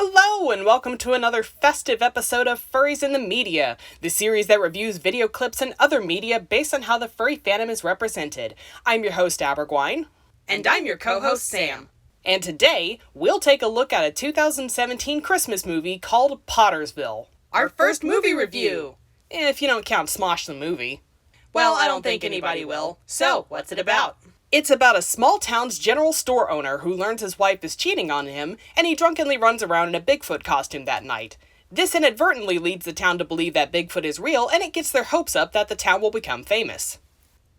Hello, and welcome to another festive episode of Furries in the Media, the series that reviews video clips and other media based on how the furry fandom is represented. I'm your host, Abergwine. And I'm your co-host, Sam. And today, we'll take a look at a 2017 Christmas movie called Pottersville. Our first movie review! If you don't count Smosh the movie. Well, I don't think anybody will. So, what's it about? It's about a small town's general store owner who learns his wife is cheating on him, and he drunkenly runs around in a Bigfoot costume that night. This inadvertently leads the town to believe that Bigfoot is real, and it gets their hopes up that the town will become famous.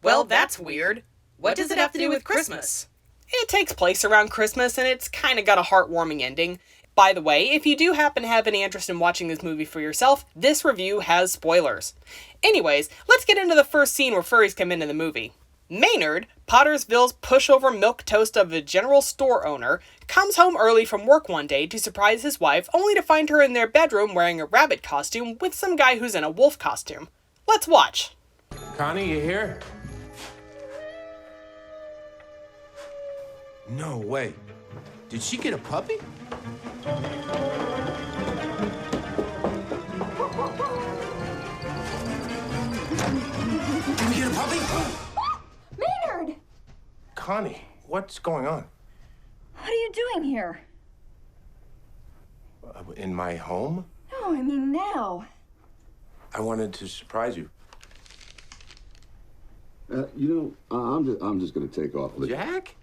Well, that's weird. What does it have to do with Christmas? It takes place around Christmas, and it's kinda got a heartwarming ending. By the way, if you do happen to have any interest in watching this movie for yourself, this review has spoilers. Anyways, let's get into the first scene where furries come into the movie. Maynard, Pottersville's pushover milquetoast of a general store owner, comes home early from work one day to surprise his wife, only to find her in their bedroom wearing a rabbit costume with some guy who's in a wolf costume. Let's watch. Connie, you here? No way. Did she get a puppy? Did we get a puppy? Maynard! Connie, what's going on? What are you doing here? In my home? No, I mean now. I wanted to surprise you. I'm just gonna take off. Jack?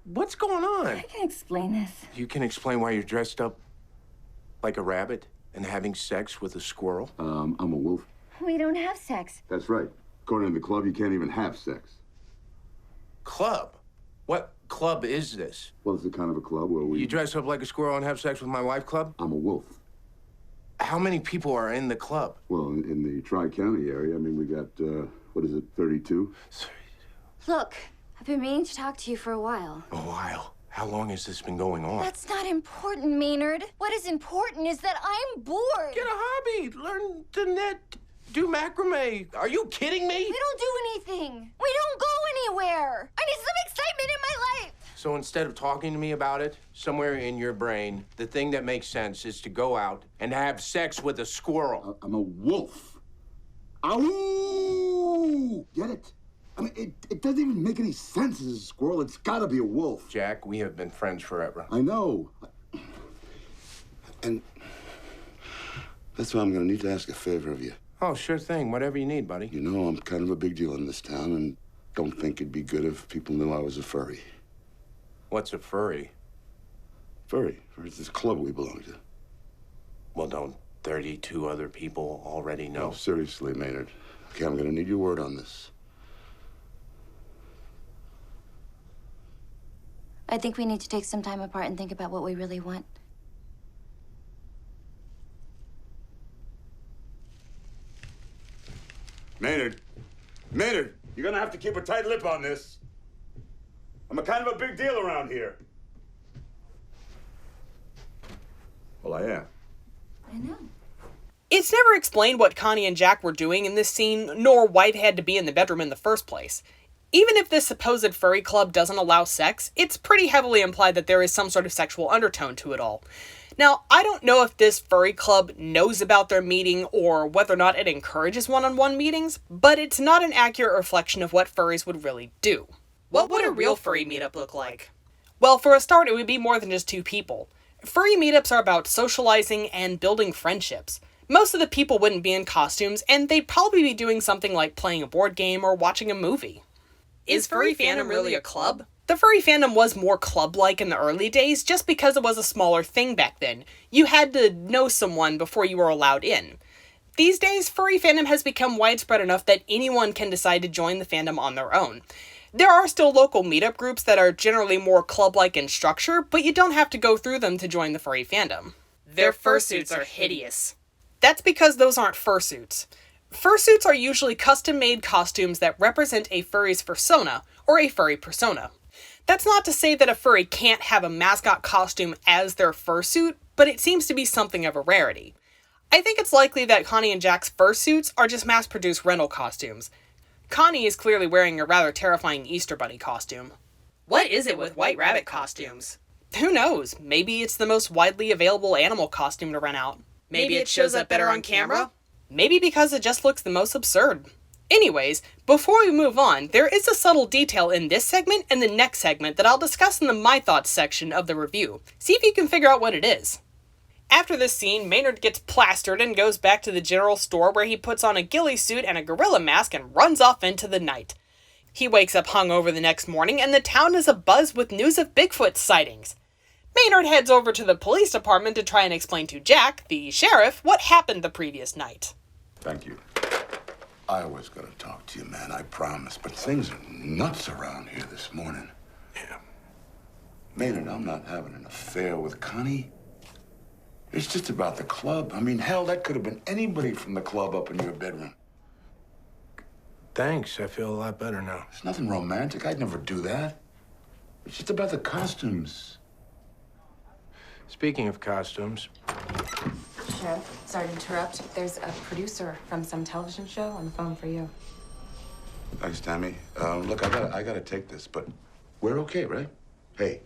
What's going on? I can explain this. You can explain why you're dressed up like a rabbit and having sex with a squirrel? I'm a wolf. We don't have sex. That's right. According to the club, you can't even have sex. Club? What club is this? Well, it's the kind of a club where we... You dress up like a squirrel and have sex with my wife club? I'm a wolf. How many people are in the club? Well, in the Tri-County area, I mean, we got, 32? Look, I've been meaning to talk to you for a while. A while? How long has this been going on? That's not important, Maynard. What is important is that I'm bored. Get a hobby. Learn to knit. Do macrame. Are you kidding me? We don't do anything. We don't go anywhere. I need some excitement in my life. So instead of talking to me about it, somewhere in your brain, the thing that makes sense is to go out and have sex with a squirrel. I'm a wolf. Ow! Get it? I mean, it doesn't even make any sense as a squirrel. It's gotta be a wolf. Jack, we have been friends forever. I know. And that's why I'm gonna need to ask a favor of you. Oh, sure thing. Whatever you need, buddy. You know, I'm kind of a big deal in this town, and don't think it'd be good if people knew I was a furry. What's a furry? Furry? It's this club we belong to. Well, don't 32 other people already know? No, seriously, Maynard. Okay, I'm gonna need your word on this. I think we need to take some time apart and think about what we really want. Maynard, you're gonna have to keep a tight lip on this. I'm a kind of a big deal around here. Well, I am. I know. It's never explained what Connie and Jack were doing in this scene, nor why it had to be in the bedroom in the first place. Even if this supposed furry club doesn't allow sex, it's pretty heavily implied that there is some sort of sexual undertone to it all. Now, I don't know if this furry club knows about their meeting or whether or not it encourages one-on-one meetings, but it's not an accurate reflection of what furries would really do. What would a real furry meetup look like? Well, for a start, it would be more than just two people. Furry meetups are about socializing and building friendships. Most of the people wouldn't be in costumes, and they'd probably be doing something like playing a board game or watching a movie. Is furry fandom really a club? The furry fandom was more club-like in the early days just because it was a smaller thing back then. You had to know someone before you were allowed in. These days, furry fandom has become widespread enough that anyone can decide to join the fandom on their own. There are still local meetup groups that are generally more club-like in structure, but you don't have to go through them to join the furry fandom. Their fursuits are hideous. That's because those aren't fursuits. Fursuits are usually custom-made costumes that represent a furry's fursona, or a furry persona. That's not to say that a furry can't have a mascot costume as their fursuit, but it seems to be something of a rarity. I think it's likely that Connie and Jack's fursuits are just mass-produced rental costumes. Connie is clearly wearing a rather terrifying Easter Bunny costume. What is it with white rabbit costumes? Who knows? Maybe it's the most widely available animal costume to rent out. Maybe it shows up better on camera? Maybe because it just looks the most absurd. Anyways, before we move on, there is a subtle detail in this segment and the next segment that I'll discuss in the My Thoughts section of the review. See if you can figure out what it is. After this scene, Maynard gets plastered and goes back to the general store where he puts on a ghillie suit and a gorilla mask and runs off into the night. He wakes up hungover the next morning and the town is abuzz with news of Bigfoot sightings. Maynard heads over to the police department to try and explain to Jack, the sheriff, what happened the previous night. Thank you. I was gonna talk to you, man, I promise. But things are nuts around here this morning. Yeah. Maynard, I'm not having an affair with Connie. It's just about the club. I mean, hell, that could have been anybody from the club up in your bedroom. Thanks, I feel a lot better now. It's nothing romantic. I'd never do that. It's just about the costumes. Speaking of costumes, Sheriff, sorry to interrupt. There's a producer from some television show on the phone for you. Thanks, Tammy. Look, I gotta take this, but we're okay, right? Hey,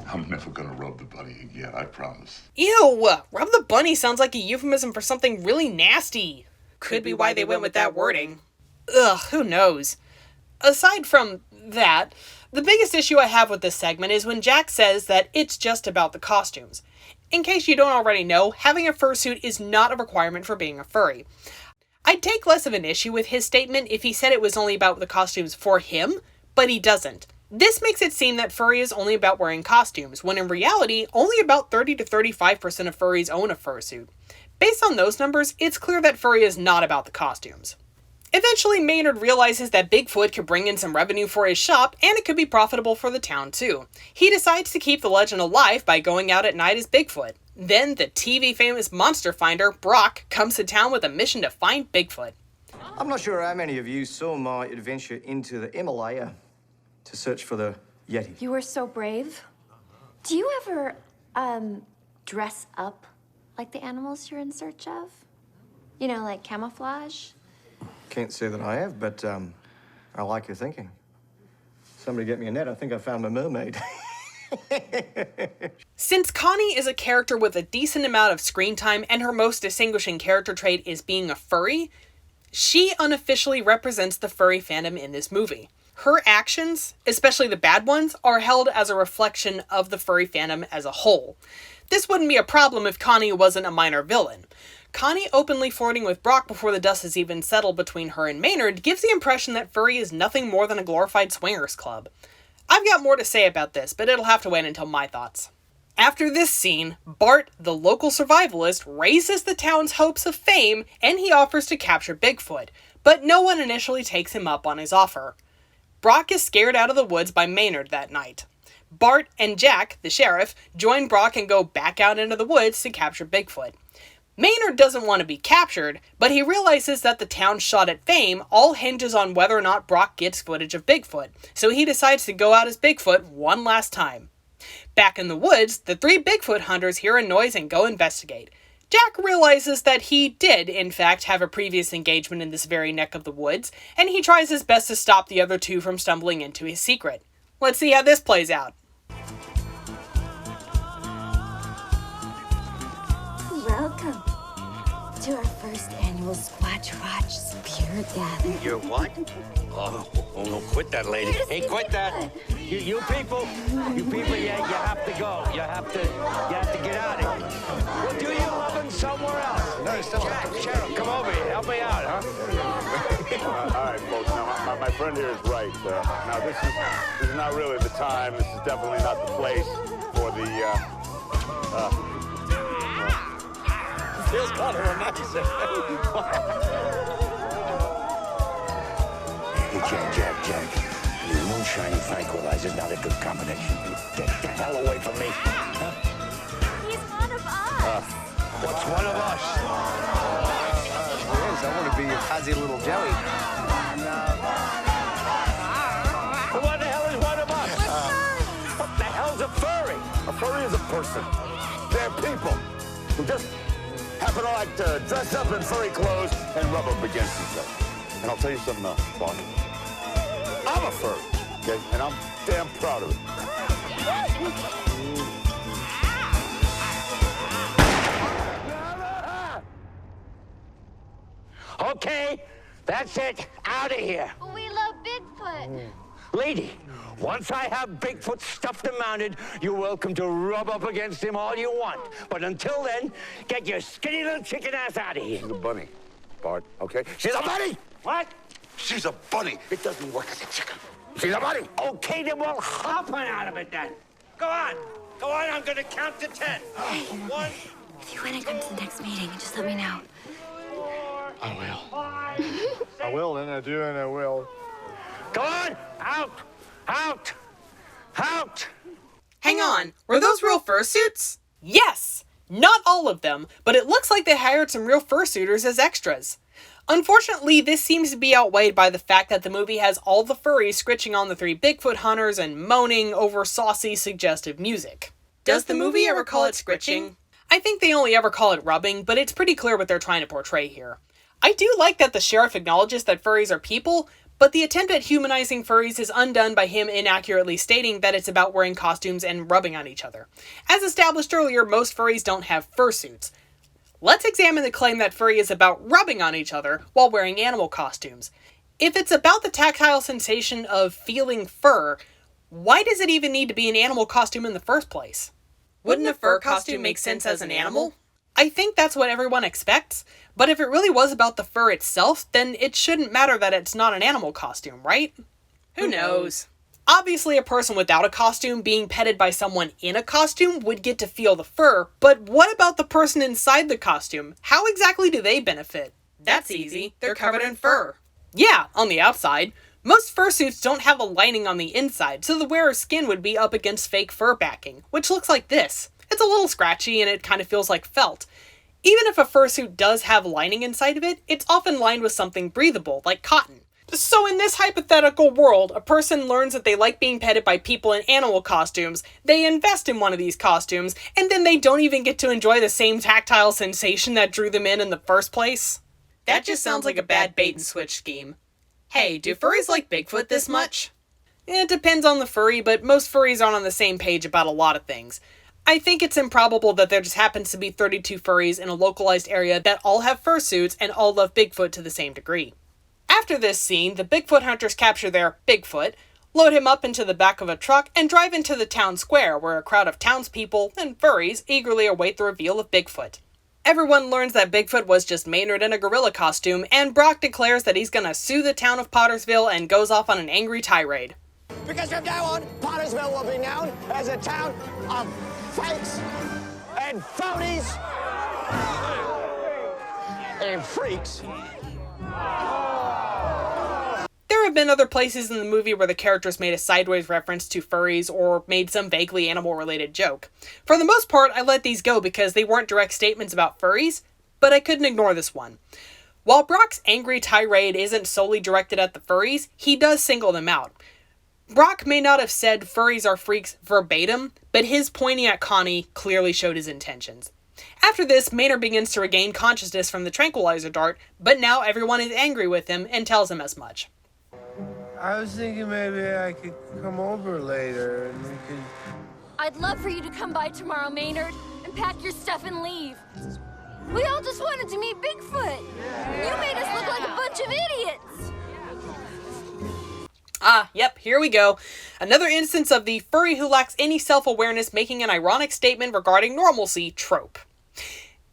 I'm never gonna rub the bunny again, I promise. Ew! Rub the bunny sounds like a euphemism for something really nasty. Could be why they went with that wording. Ugh, who knows? Aside from that, the biggest issue I have with this segment is when Jack says that it's just about the costumes. In case you don't already know, having a fursuit is not a requirement for being a furry. I'd take less of an issue with his statement if he said it was only about the costumes for him, but he doesn't. This makes it seem that furry is only about wearing costumes, when in reality, only about 30 to 35% of furries own a fursuit. Based on those numbers, it's clear that furry is not about the costumes. Eventually, Maynard realizes that Bigfoot could bring in some revenue for his shop, and it could be profitable for the town too. He decides to keep the legend alive by going out at night as Bigfoot. Then, the TV-famous monster finder, Brock, comes to town with a mission to find Bigfoot. I'm not sure how many of you saw my adventure into the Himalaya to search for the Yeti. You were so brave. Do you ever, dress up like the animals you're in search of? You know, like camouflage? Can't say that I have, but I like your thinking. Somebody get me a net. I think I found my mermaid. Since Connie is a character with a decent amount of screen time and her most distinguishing character trait is being a furry, she unofficially represents the furry fandom in this movie. Her actions, especially the bad ones, are held as a reflection of the furry fandom as a whole. This wouldn't be a problem if Connie wasn't a minor villain. Connie openly flirting with Brock before the dust has even settled between her and Maynard gives the impression that furry is nothing more than a glorified swingers club. I've got more to say about this, but it'll have to wait until my thoughts. After this scene, Bart, the local survivalist, raises the town's hopes of fame and he offers to capture Bigfoot, but no one initially takes him up on his offer. Brock is scared out of the woods by Maynard that night. Bart and Jack, the sheriff, join Brock and go back out into the woods to capture Bigfoot. Maynard doesn't want to be captured, but he realizes that the town's shot at fame all hinges on whether or not Brock gets footage of Bigfoot, so he decides to go out as Bigfoot one last time. Back in the woods, the three Bigfoot hunters hear a noise and go investigate. Jack realizes that he did, in fact, have a previous engagement in this very neck of the woods, and he tries his best to stop the other two from stumbling into his secret. Let's see how this plays out. Welcome to our first annual Squatch Watch Spirit Gathering. You're what? Oh, no, quit that, lady. Hey, quit that. You people, yeah, you have to go. You have to get out of here. Well, do your loving somewhere else. No, Jack, Sheriff, come over here. Help me out, huh? All right, folks, now my friend here is right. Now, this is not really the time. This is definitely not the place for the, Feels kind of romantic. Hey, Jack. Your moonshine and tranquilizer's not a good combination. Get the hell away from me. Huh? He's one of us. What's one of us? Yes, I want to be a fuzzy little Joey. What the hell is one of us? What the hell's a furry? a furry is a person. They're people who just happen to like to dress up in furry clothes and rub up against each other. And I'll tell you something, Barney. I'm a furry, okay? And I'm damn proud of it. Okay, that's it. Out of here. We love Bigfoot. Lady, once I have Bigfoot stuffed and mounted, you're welcome to rub up against him all you want. But until then, get your skinny little chicken ass out of here. She's a bunny, Bart, okay? She's a bunny! What? She's a bunny. It doesn't work as a chicken. She's a bunny. Okay, then we'll hop on out of it then. Go on. Go on, I'm gonna count to 10. One. If you want to come to the next meeting, just let me know. I will, and I do, and I will. Go on. Out. Out. Out. Hang on, were those real fursuits? Yes! Not all of them, but it looks like they hired some real fursuiters as extras. Unfortunately, this seems to be outweighed by the fact that the movie has all the furries scritching on the 3 Bigfoot hunters and moaning over saucy, suggestive music. Does the movie ever call it scritching? I think they only ever call it rubbing, but it's pretty clear what they're trying to portray here. I do like that the sheriff acknowledges that furries are people, but the attempt at humanizing furries is undone by him inaccurately stating that it's about wearing costumes and rubbing on each other. As established earlier, most furries don't have fursuits. Let's examine the claim that furry is about rubbing on each other while wearing animal costumes. If it's about the tactile sensation of feeling fur, why does it even need to be an animal costume in the first place? Wouldn't a fur costume make sense as an animal? I think that's what everyone expects, but if it really was about the fur itself, then it shouldn't matter that it's not an animal costume, right? Who knows? Obviously, a person without a costume being petted by someone in a costume would get to feel the fur, but what about the person inside the costume? How exactly do they benefit? That's easy. They're covered in fur. Yeah, on the outside. Most fursuits don't have a lining on the inside, so the wearer's skin would be up against fake fur backing, which looks like this. It's a little scratchy and it kind of feels like felt. Even if a fursuit does have lining inside of it, it's often lined with something breathable, like cotton. So in this hypothetical world, a person learns that they like being petted by people in animal costumes, they invest in one of these costumes, and then they don't even get to enjoy the same tactile sensation that drew them in the first place? That just sounds like a bad bait and switch scheme. Hey, do furries like Bigfoot this much? It depends on the furry, but most furries aren't on the same page about a lot of things. I think it's improbable that there just happens to be 32 furries in a localized area that all have fursuits and all love Bigfoot to the same degree. After this scene, the Bigfoot hunters capture their Bigfoot, load him up into the back of a truck, and drive into the town square where a crowd of townspeople and furries eagerly await the reveal of Bigfoot. Everyone learns that Bigfoot was just Maynard in a gorilla costume, and Brock declares that he's gonna sue the town of Pottersville and goes off on an angry tirade. Because from now on, Pottersville will be known as a town of fakes and phonies and freaks. There have been other places in the movie where the characters made a sideways reference to furries or made some vaguely animal-related joke. For the most part, I let these go because they weren't direct statements about furries, but I couldn't ignore this one. While Brock's angry tirade isn't solely directed at the furries, he does single them out. Brock may not have said furries are freaks verbatim, but his pointing at Connie clearly showed his intentions. After this, Maynard begins to regain consciousness from the tranquilizer dart, but now everyone is angry with him and tells him as much. I was thinking maybe I could come over later and we could... I'd love for you to come by tomorrow, Maynard, and pack your stuff and leave. We all just wanted to meet Bigfoot. You made us look like a bunch of idiots. Ah, yep, here we go. Another instance of the furry who lacks any self-awareness making an ironic statement regarding normalcy trope.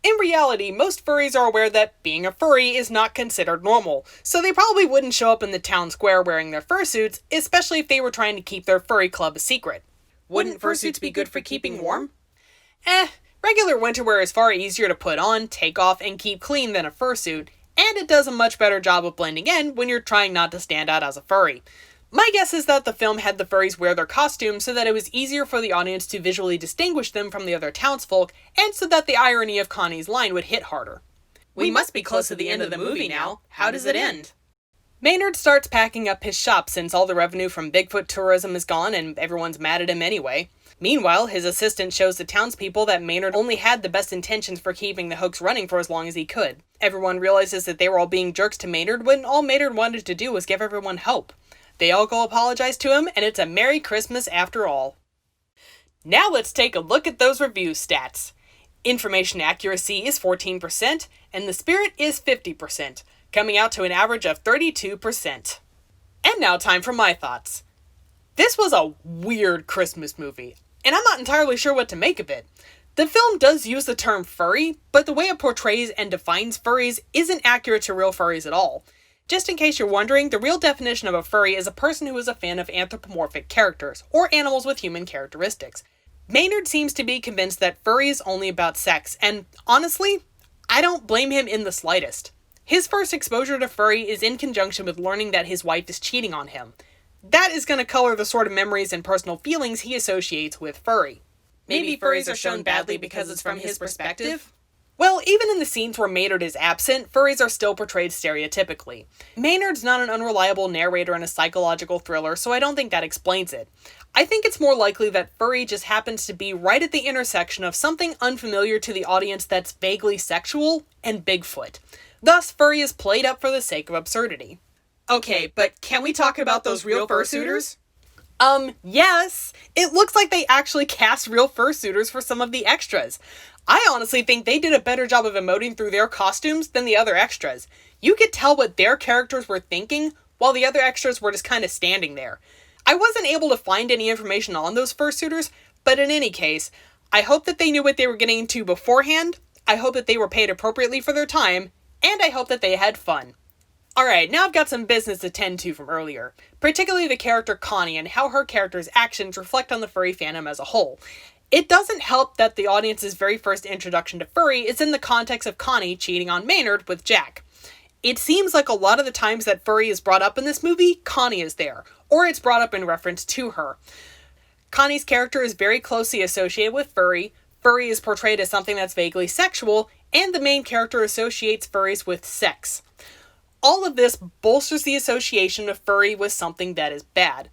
In reality, most furries are aware that being a furry is not considered normal, so they probably wouldn't show up in the town square wearing their fursuits, especially if they were trying to keep their furry club a secret. Wouldn't fursuits be good for keeping warm? Regular winter wear is far easier to put on, take off, and keep clean than a fursuit, and it does a much better job of blending in when you're trying not to stand out as a furry. My guess is that the film had the furries wear their costumes so that it was easier for the audience to visually distinguish them from the other townsfolk, and so that the irony of Connie's line would hit harder. We must be close to the end of the movie now. How does it end? Maynard starts packing up his shop since all the revenue from Bigfoot tourism is gone and everyone's mad at him anyway. Meanwhile, his assistant shows the townspeople that Maynard only had the best intentions for keeping the hoax running for as long as he could. Everyone realizes that they were all being jerks to Maynard when all Maynard wanted to do was give everyone hope. They all go apologize to him, and it's a Merry Christmas after all. Now let's take a look at those review stats. Information accuracy is 14%, and the spirit is 50%. coming out to an average of 32%. And now time for my thoughts. This was a weird Christmas movie, and I'm not entirely sure what to make of it. The film does use the term furry, but the way it portrays and defines furries isn't accurate to real furries at all. Just in case you're wondering, the real definition of a furry is a person who is a fan of anthropomorphic characters, or animals with human characteristics. Maynard seems to be convinced that furry is only about sex, and honestly, I don't blame him in the slightest. His first exposure to furry is in conjunction with learning that his wife is cheating on him. That is going to color the sort of memories and personal feelings he associates with furry. Maybe furries are shown badly because it's from his perspective? Well, even in the scenes where Maynard is absent, furries are still portrayed stereotypically. Maynard's not an unreliable narrator in a psychological thriller, so I don't think that explains it. I think it's more likely that furry just happens to be right at the intersection of something unfamiliar to the audience that's vaguely sexual and Bigfoot. Thus, furry is played up for the sake of absurdity. Okay, but can we talk about those real fursuiters? Yes. It looks like they actually cast real fursuiters for some of the extras. I honestly think they did a better job of emoting through their costumes than the other extras. You could tell what their characters were thinking, while the other extras were just kind of standing there. I wasn't able to find any information on those fursuiters, but in any case, I hope that they knew what they were getting into beforehand, I hope that they were paid appropriately for their time, and I hope that they had fun. Alright, now I've got some business to tend to from earlier, particularly the character Connie and how her character's actions reflect on the furry fandom as a whole. It doesn't help that the audience's very first introduction to furry is in the context of Connie cheating on Maynard with Jack. It seems like a lot of the times that furry is brought up in this movie, Connie is there, or it's brought up in reference to her. Connie's character is very closely associated with furry, furry is portrayed as something that's vaguely sexual, and the main character associates furries with sex. All of this bolsters the association of furry with something that is bad.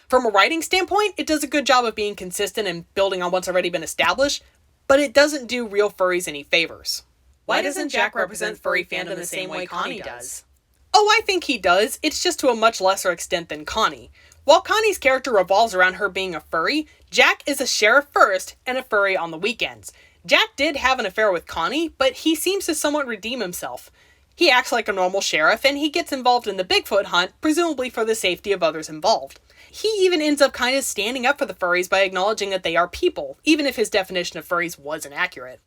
From a writing standpoint, it does a good job of being consistent and building on what's already been established, but it doesn't do real furries any favors. Why doesn't Jack represent furry fandom the same way Connie does? Oh, I think he does, it's just to a much lesser extent than Connie. While Connie's character revolves around her being a furry, Jack is a sheriff first and a furry on the weekends. Jack did have an affair with Connie, but he seems to somewhat redeem himself. He acts like a normal sheriff, and he gets involved in the Bigfoot hunt, presumably for the safety of others involved. He even ends up kind of standing up for the furries by acknowledging that they are people, even if his definition of furries wasn't accurate.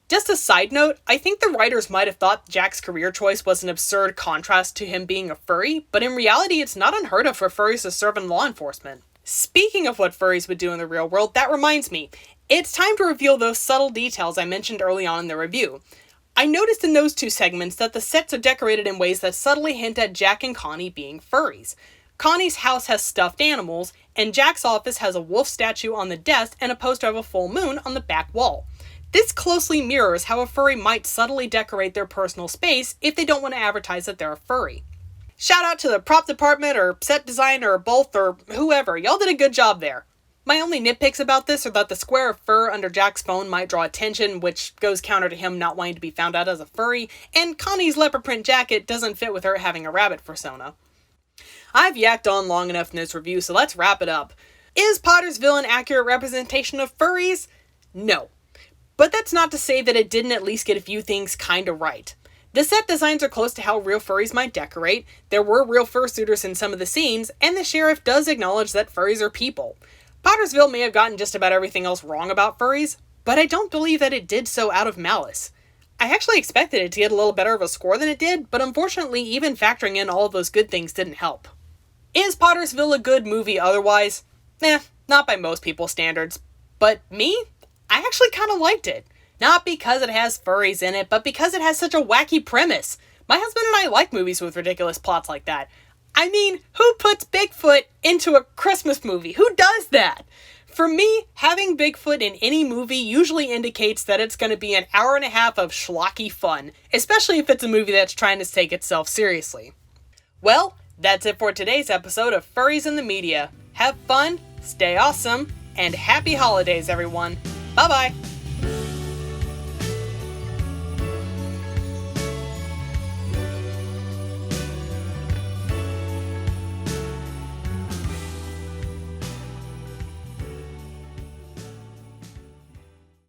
Just a side note, I think the writers might have thought Jack's career choice was an absurd contrast to him being a furry, but in reality it's not unheard of for furries to serve in law enforcement. Speaking of what furries would do in the real world, that reminds me, it's time to reveal those subtle details I mentioned early on in the review. I noticed in those two segments that the sets are decorated in ways that subtly hint at Jack and Connie being furries. Connie's house has stuffed animals, and Jack's office has a wolf statue on the desk and a poster of a full moon on the back wall. This closely mirrors how a furry might subtly decorate their personal space if they don't want to advertise that they're a furry. Shout out to the prop department or set designer or both or whoever, y'all did a good job there. My only nitpicks about this are that the square of fur under Jack's phone might draw attention, which goes counter to him not wanting to be found out as a furry, and Connie's leopard print jacket doesn't fit with her having a rabbit persona. I've yacked on long enough in this review, so let's wrap it up. Is Pottersville an accurate representation of furries? No. But that's not to say that it didn't at least get a few things kinda right. The set designs are close to how real furries might decorate, there were real fursuiters in some of the scenes, and the sheriff does acknowledge that furries are people. Pottersville may have gotten just about everything else wrong about furries, but I don't believe that it did so out of malice. I actually expected it to get a little better of a score than it did, but unfortunately even factoring in all of those good things didn't help. Is Pottersville a good movie otherwise? Not by most people's standards. But me? I actually kind of liked it. Not because it has furries in it, but because it has such a wacky premise. My husband and I like movies with ridiculous plots like that. I mean, who puts Bigfoot into a Christmas movie? Who does that? For me, having Bigfoot in any movie usually indicates that it's going to be an hour and a half of schlocky fun, especially if it's a movie that's trying to take itself seriously. Well, that's it for today's episode of Furries in the Media. Have fun, stay awesome, and happy holidays, everyone. Bye-bye.